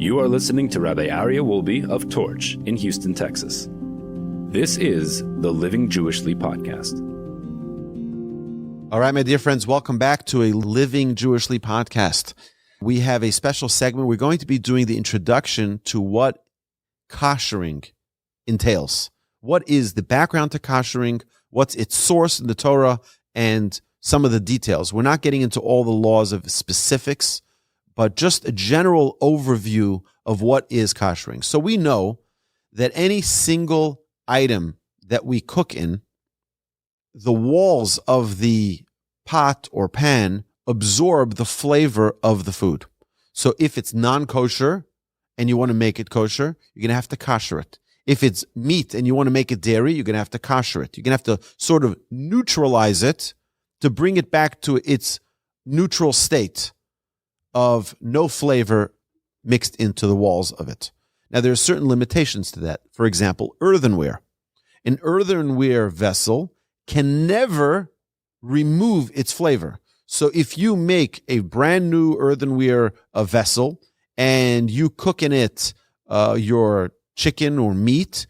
You are listening to Rabbi Aryeh Wolbe of Torch in Houston, Texas. This is the Living Jewishly podcast. All right, my dear friends, welcome back to a Living Jewishly podcast. We have a special segment. We're going to be doing the introduction to what Kashering entails. What is the background to Kashering? What's its source in the Torah? And some of the details. We're not getting into all the laws of specifics, but just a general overview of what is Kashering. So we know that any single item that we cook in, the walls of the pot or pan absorb the flavor of the food. So if it's non-kosher and you want to make it kosher, you're going to have to kosher it. If it's meat and you want to make it dairy, you're going to have to kosher it. You're going to have to sort of neutralize it to bring it back to its neutral state of no flavor mixed into the walls of it. Now, there are certain limitations to that. For example, earthenware. An earthenware vessel can never remove its flavor. So if you make a brand new earthenware vessel and you cook in it your chicken or meat,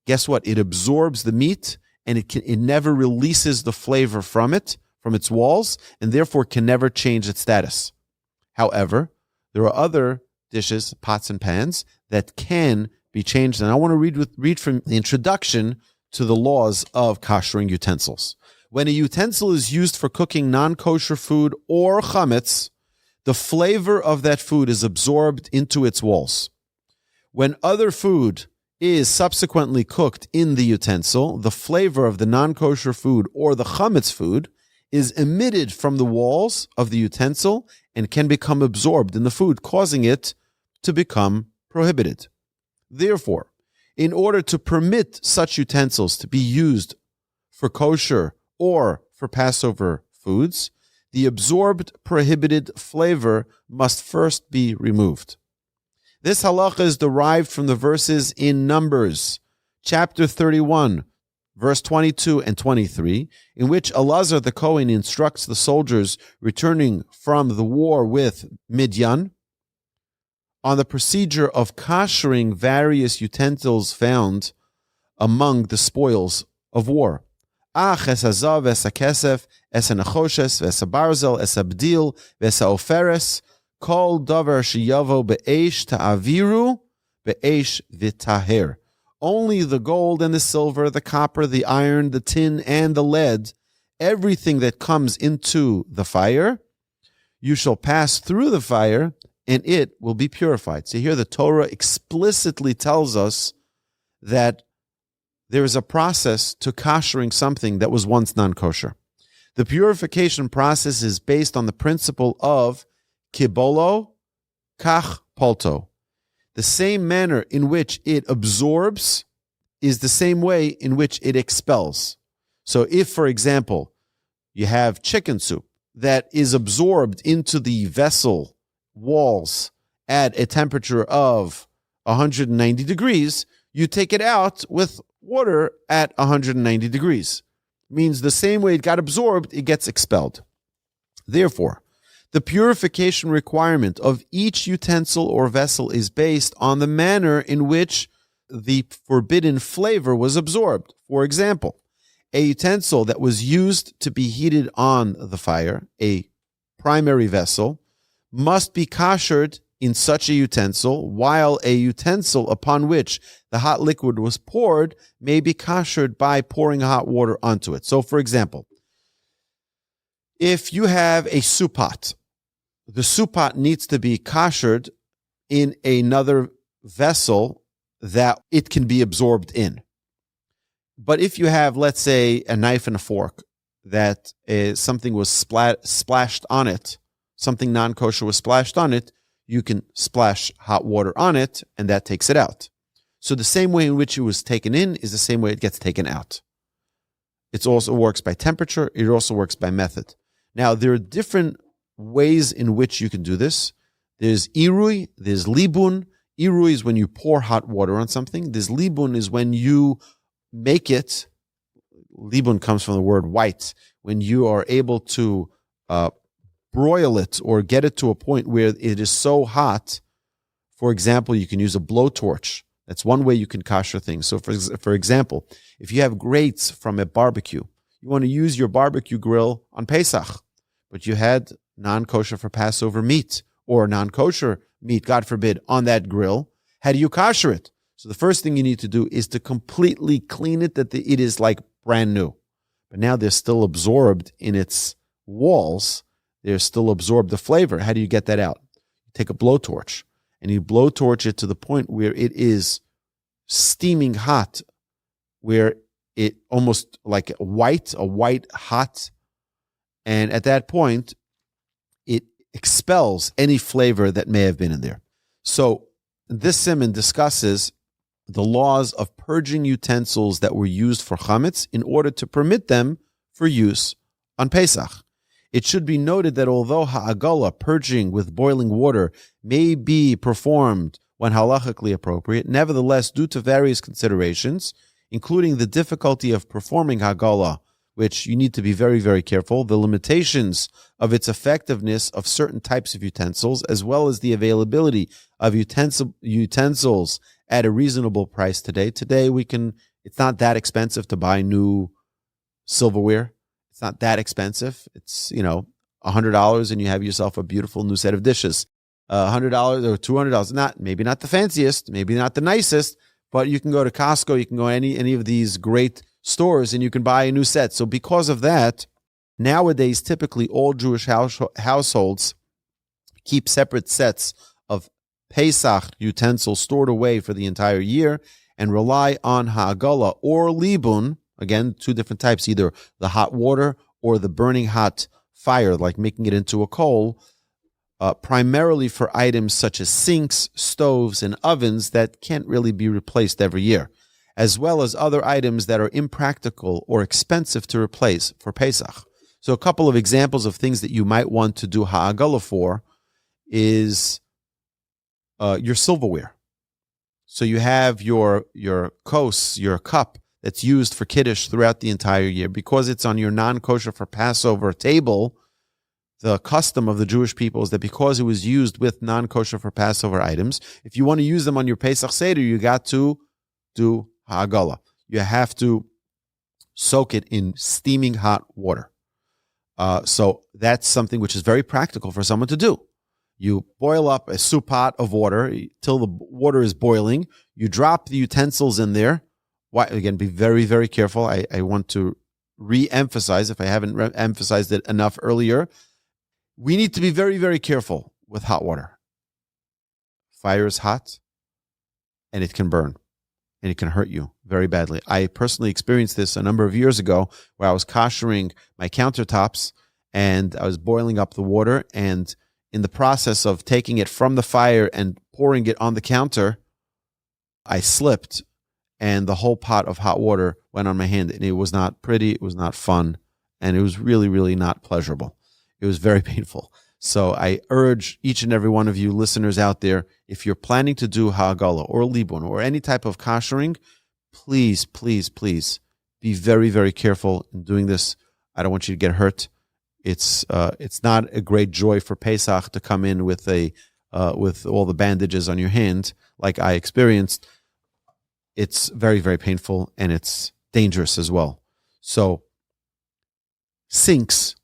guess what? It absorbs the meat and it never releases the flavor from its walls, and therefore can never change its status. However, there are other dishes, pots and pans, that can be changed. And I want to read from the introduction to the laws of kashering utensils. When a utensil is used for cooking non-kosher food or chametz, the flavor of that food is absorbed into its walls. When other food is subsequently cooked in the utensil, the flavor of the non-kosher food or the chametz food is emitted from the walls of the utensil and can become absorbed in the food, causing it to become prohibited. Therefore, in order to permit such utensils to be used for kosher or for Passover foods, the absorbed prohibited flavor must first be removed. This halacha is derived from the verses in Numbers, chapter 31, verse 22 and 23, in which Elazar the Kohen instructs the soldiers returning from the war with Midian on the procedure of kashering various utensils found among the spoils of war. Ach es hazav es hakesef es hanachoshes es habarzel es habdil es haoferes kol davar sheyavo be'esh ta'aviru be'esh v'taher. Only the gold and the silver, the copper, the iron, the tin, and the lead, everything that comes into the fire, you shall pass through the fire, and it will be purified. So here the Torah explicitly tells us that there is a process to koshering something that was once non-kosher. The purification process is based on the principle of kibolo, kach polto. The same manner in which it absorbs is the same way in which it expels. So if, for example, you have chicken soup that is absorbed into the vessel walls at a temperature of 190 degrees, you take it out with water at 190 degrees. Means the same way it got absorbed, it gets expelled. Therefore, the purification requirement of each utensil or vessel is based on the manner in which the forbidden flavor was absorbed. For example, a utensil that was used to be heated on the fire, a primary vessel, must be kashered in such a utensil, while a utensil upon which the hot liquid was poured may be kashered by pouring hot water onto it. So, for example, if you have a soup pot, the soup pot needs to be kashered in another vessel that it can be absorbed in. But if you have, let's say, a knife and a fork that something was splashed on it, something non-kosher was splashed on it, you can splash hot water on it, and that takes it out. So the same way in which it was taken in is the same way it gets taken out. It also works by temperature. It also works by method. Now, there are different ways in which you can do this. There's irui, there's libun. Irui is when you pour hot water on something. There's libun is when you make it. Libun comes from the word white. When you are able to broil it or get it to a point where it is so hot For example, you can use a blowtorch. That's one way you can kosher things. So for example, if you have grates from a barbecue, you want to use your barbecue grill on Pesach, but you had non-kosher for Passover meat or non-kosher meat, God forbid, on that grill. How do you kosher it? So the first thing you need to do is to completely clean it, that it is like brand new. But now they're still absorbed in its walls. They're still absorbed the flavor. How do you get that out? You take a blowtorch and you blowtorch it to the point where it is steaming hot, where it almost like a white hot. And at that point, it expels any flavor that may have been in there. So this siman discusses the laws of purging utensils that were used for chametz in order to permit them for use on Pesach. It should be noted that although ha'agala, purging with boiling water, may be performed when halachically appropriate, nevertheless, due to various considerations, including the difficulty of performing ha'agala, which you need to be very, very careful, the limitations of its effectiveness of certain types of utensils, as well as the availability of utensils at a reasonable price today. Today, it's not that expensive to buy new silverware. It's not that expensive. It's, $100 and you have yourself a beautiful new set of dishes. $100 or $200, maybe not the fanciest, maybe not the nicest, but you can go to Costco, you can go to any of these great stores and you can buy a new set. So because of that, nowadays, typically all Jewish households keep separate sets of Pesach utensils stored away for the entire year and rely on ha'agala or libun, again, two different types, either the hot water or the burning hot fire, like making it into a coal, primarily for items such as sinks, stoves, and ovens that can't really be replaced every year, as well as other items that are impractical or expensive to replace for Pesach. So a couple of examples of things that you might want to do ha'agala for is your silverware. So you have your kos, your cup, that's used for Kiddush throughout the entire year. Because it's on your non-kosher for Passover table, the custom of the Jewish people is that because it was used with non-kosher for Passover items, if you want to use them on your Pesach Seder, you got to do ha'agala. You have to soak it in steaming hot water. So that's something which is very practical for someone to do. You boil up a soup pot of water till the water is boiling. You drop the utensils in there. Again, be very, very careful. I want to re-emphasize, if I haven't emphasized it enough earlier, we need to be very, very careful with hot water. Fire is hot, and it can burn, and it can hurt you very badly. I personally experienced this a number of years ago where I was kashering my countertops, and I was boiling up the water, and in the process of taking it from the fire and pouring it on the counter, I slipped, and the whole pot of hot water went on my hand, and it was not pretty, it was not fun, and it was really, really not pleasurable. It was very painful. So I urge each and every one of you listeners out there, if you're planning to do ha'agala or libun or any type of kashering, please, please, please be very, very careful in doing this. I don't want you to get hurt. It's not a great joy for Pesach to come in with with all the bandages on your hand like I experienced. It's very, very painful, and it's dangerous as well. So sinks,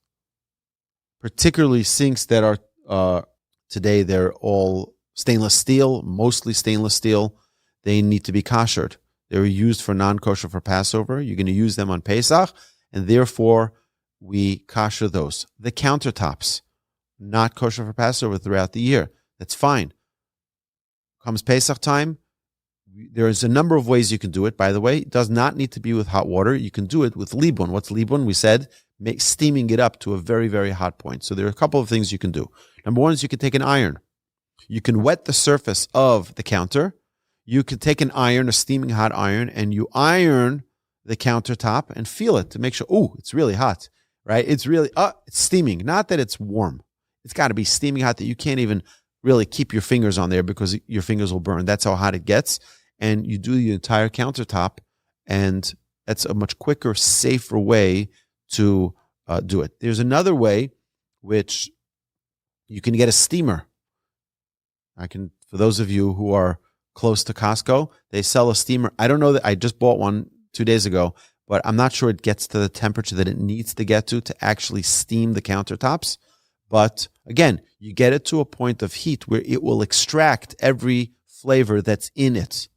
particularly sinks that are today, they're all stainless steel, mostly stainless steel. They need to be koshered. They were used for non-kosher for Passover. You're going to use them on Pesach, and therefore we kosher those. The countertops, not kosher for Passover throughout the year. That's fine. Comes Pesach time, there's a number of ways you can do it, by the way. It does not need to be with hot water. You can do it with libun. What's libun? We said steaming it up to a very, very hot point. So there are a couple of things you can do. Number one is you can take an iron. You can wet the surface of the counter. You can take an iron, a steaming hot iron, and you iron the countertop and feel it to make sure, it's really hot, right? It's really, it's steaming. Not that it's warm. It's got to be steaming hot that you can't even really keep your fingers on there because your fingers will burn. That's how hot it gets. And you do the entire countertop, and that's a much quicker, safer way to do it. There's another way, which you can get a steamer. I can For those of you who are close to Costco, they sell a steamer. I don't know that I just bought one 2 days ago, but I'm not sure it gets to the temperature that it needs to get to actually steam the countertops. But again, you get it to a point of heat where it will extract every flavor that's in it.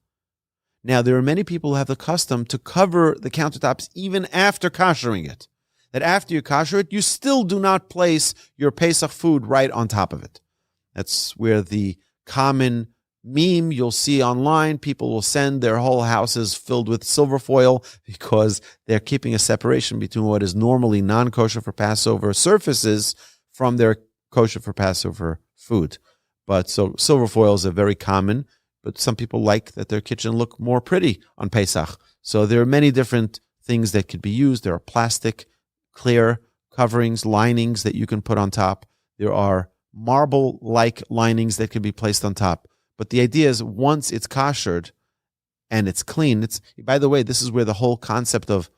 Now, there are many people who have the custom to cover the countertops even after kashering it. That after you kasher it, you still do not place your Pesach food right on top of it. That's where the common meme you'll see online, people will send their whole houses filled with silver foil because they're keeping a separation between what is normally non-kosher for Passover surfaces from their kosher for Passover food. But so silver foils are very common, but some people like that their kitchen look more pretty on Pesach. So there are many different things that could be used. There are plastic, clear coverings, linings that you can put on top. There are marble-like linings that can be placed on top. But the idea is once it's kashered and it's clean, by the way, this is where the whole concept of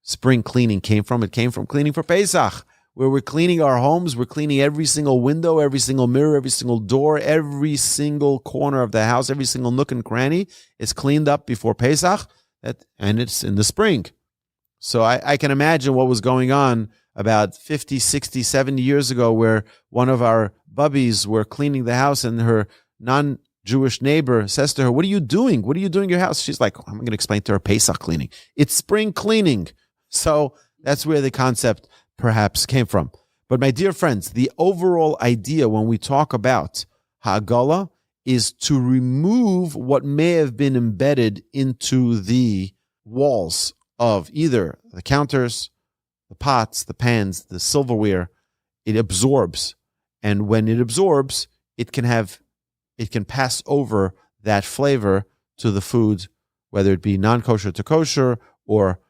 spring cleaning came from. It came from cleaning for Pesach, where we're cleaning our homes. We're cleaning every single window, every single mirror, every single door, every single corner of the house, every single nook and cranny is cleaned up before Pesach, and it's in the spring. So I can imagine what was going on about 50, 60, 70 years ago where one of our bubbies were cleaning the house and her non-Jewish neighbor says to her, "What are you doing? What are you doing in your house?" She's like, "I'm going to explain to her Pesach cleaning. It's spring cleaning." So that's where the concept perhaps came from. But my dear friends, the overall idea when we talk about Ha'agala is to remove what may have been embedded into the walls of either the counters, the pots, the pans, the silverware. It absorbs. And when it absorbs, it can pass over that flavor to the food, whether it be non-kosher to kosher or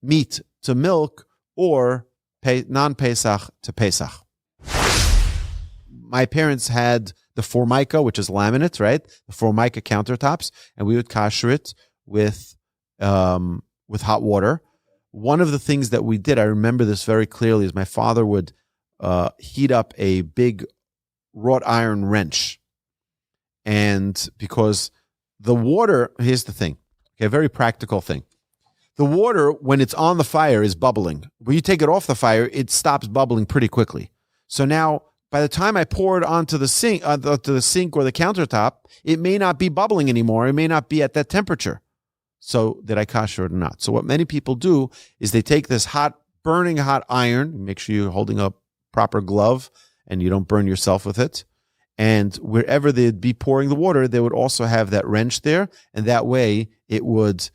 meat to milk or non-Pesach to Pesach. My parents had the Formica, which is laminate, right? The Formica countertops, and we would kasher it with hot water. One of the things that we did, I remember this very clearly, is my father would heat up a big wrought iron wrench. And because the water, here's the thing, okay, a very practical thing. The water, when it's on the fire, is bubbling. When you take it off the fire, it stops bubbling pretty quickly. So now, by the time I pour it onto the sink, or the countertop, it may not be bubbling anymore. It may not be at that temperature. So did I kasher it or not? So what many people do is they take this burning hot iron, make sure you're holding a proper glove and you don't burn yourself with it. And wherever they'd be pouring the water, they would also have that wrench there. And that way it would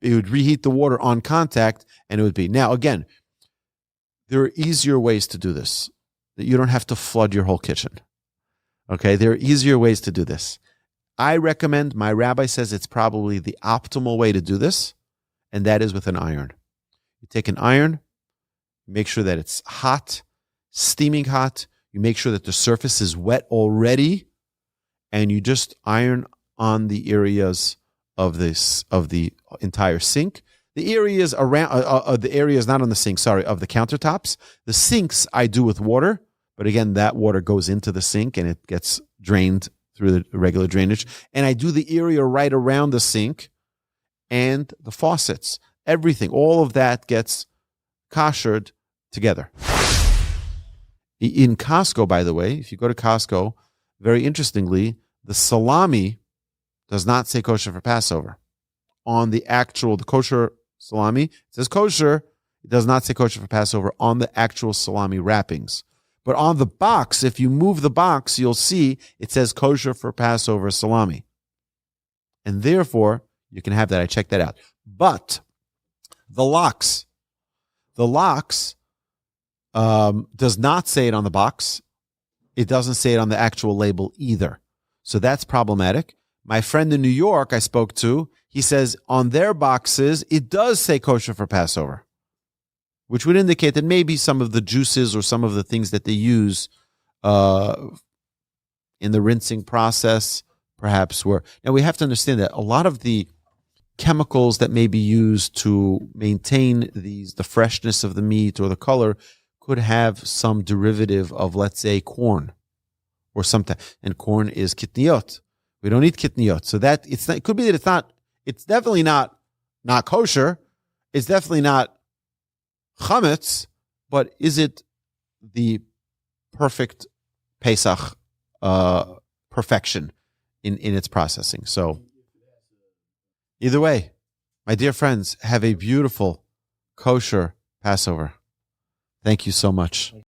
reheat the water on contact, and it would be. Now, again, there are easier ways to do this. You don't have to flood your whole kitchen. Okay, there are easier ways to do this. I recommend, my rabbi says it's probably the optimal way to do this, and that is with an iron. You take an iron, make sure that it's hot, steaming hot. You make sure that the surface is wet already, and you just iron on the areas of the entire sink. The areas around the areas not on the sink, of the countertops. The sinks I do with water, but again, that water goes into the sink and it gets drained through the regular drainage. And I do the area right around the sink and the faucets. Everything, all of that gets kashered together. In Costco, by the way, if you go to Costco, very interestingly, the salami does not say kosher for Passover. On the kosher salami, it says kosher. It does not say kosher for Passover on the actual salami wrappings. But on the box, if you move the box, you'll see it says kosher for Passover salami. And therefore, you can have that. I checked that out. But the locks does not say it on the box. It doesn't say it on the actual label either. So that's problematic. My friend in New York I spoke to, he says on their boxes, it does say kosher for Passover, which would indicate that maybe some of the juices or some of the things that they use in the rinsing process perhaps were. Now, we have to understand that a lot of the chemicals that may be used to maintain the freshness of the meat or the color could have some derivative of, let's say, corn or sometimes, and corn is kitniot. We don't eat kitniot. So that it could be that it's definitely not kosher. It's definitely not chametz, but is it the perfect Pesach perfection in its processing? So either way, my dear friends, have a beautiful kosher Passover. Thank you so much.